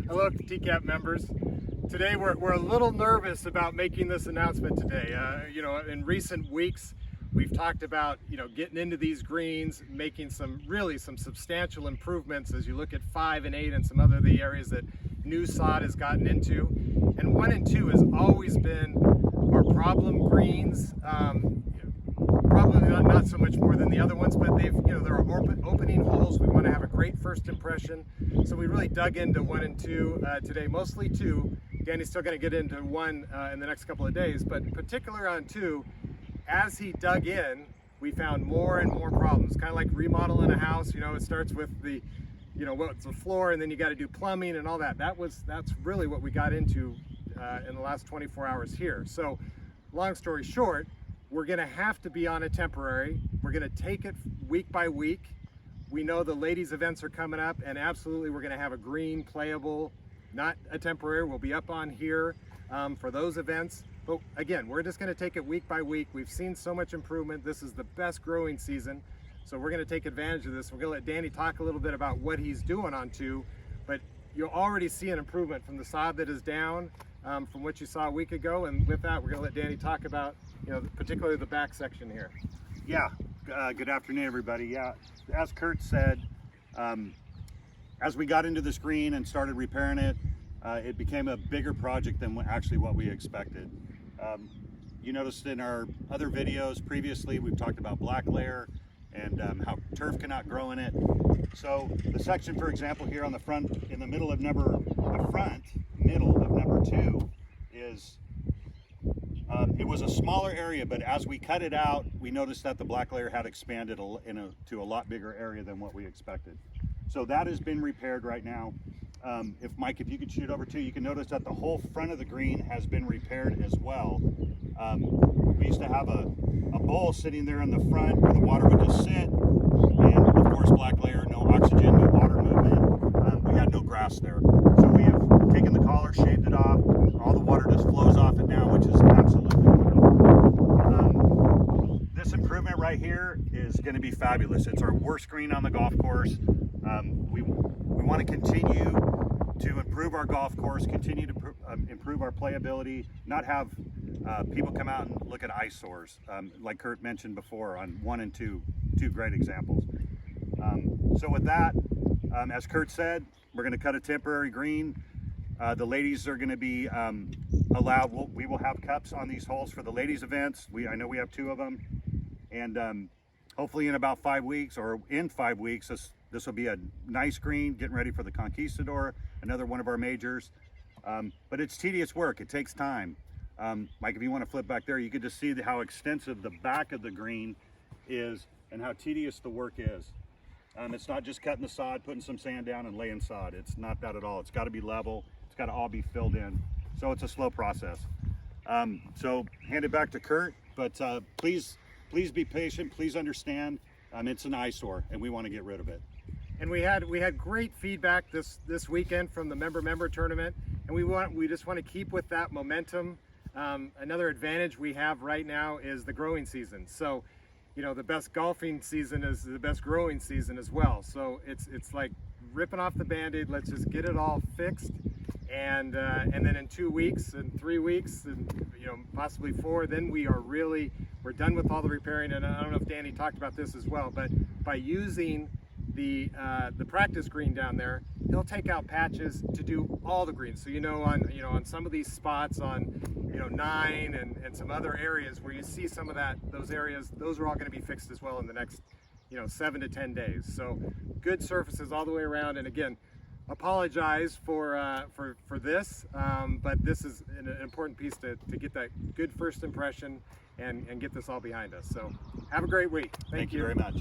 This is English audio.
Hello, TCAP members. Today we're a little nervous about making this announcement today. In recent weeks, we've talked about getting into these greens, making some substantial improvements as you look at 5 and 8 and some other of the areas that new sod has gotten into. And 1 and 2 has always been our problem greens. Probably not so much more than the other ones, but there are opening holes. We want to have a great first impression, so we really dug into 1 and 2 today, mostly 2. Danny's still going to get into 1 in the next couple of days, but particular on 2, as he dug in, we found more and more problems. Kind of like remodeling a house. It starts with the what's the floor, and then you got to do plumbing and all that. That's really what we got into in the last 24 hours here. So long story short, we're going to have to be on a temporary. We're going to take it week by week. We know the ladies events are coming up, and absolutely we're going to have a green playable, not a temporary. We'll be up on here for those events. But again, we're just going to take it week by week. We've seen so much improvement. This is the best growing season, so we're going to take advantage of this. We're going to let Danny talk a little bit about what he's doing on 2, but you'll already see an improvement from the sod that is down from what you saw a week ago. And with that, we're going to let Danny talk about particularly the back section here. Yeah, good afternoon, everybody. Yeah, as Kurt said, as we got into the screen and started repairing it, it became a bigger project than what we expected. You noticed in our other videos previously, we've talked about black layer and how turf cannot grow in it. So the section, for example, here on the front, in the middle of number 2 is, it was a smaller area, but as we cut it out, we noticed that the black layer had expanded to a lot bigger area than what we expected. So that has been repaired right now. Mike, if you could shoot over too, you can notice that the whole front of the green has been repaired as well. We used to have a bowl sitting there in the front where the water would just sit, and of course black layer, no oxygen, no water movement. We had no grass there. So we have taken the collar, shaved it off, all the water just flows off it now, which is absolutely wonderful. This improvement right here is going to be fabulous. It's our worst green on the golf course. We want to continue to improve our golf course, continue to improve our playability, not have people come out and look at eyesores, like Kurt mentioned before on 1 and 2, two great examples. So with that, as Kurt said, we're going to cut a temporary green. The ladies are going to be allowed. We will have cups on these holes for the ladies events. I know we have 2 of them, and hopefully in about 5 weeks, or in 5 weeks, this will be a nice green, getting ready for the Conquistador, another one of our majors. But it's tedious work. It takes time. Mike, if you want to flip back there, you can just see how extensive the back of the green is and how tedious the work is. It's not just cutting the sod, putting some sand down and laying sod. It's not that at all. It's got to be level. It's got to all be filled in. So it's a slow process. So hand it back to Kurt, but please be patient. Please understand. It's an eyesore and we want to get rid of it. And we had great feedback this weekend from the member tournament, and we just want to keep with that momentum. Another advantage we have right now is the growing season. So the best golfing season is the best growing season as well. So it's like ripping off the Band-Aid. Let's just get it all fixed, and then in 2 weeks and 3 weeks and possibly 4, then we're done with all the repairing. And I don't know if Danny talked about this as well, but by using the practice green down there, he'll take out patches to do all the greens. So on some of these spots on 9 and some other areas where you see some of those areas, those are all going to be fixed as well in the next 7 to 10 days. So good surfaces all the way around. And again, apologize for this, but this is an important piece to get that good first impression and get this all behind us. So have a great week. Thank you very much.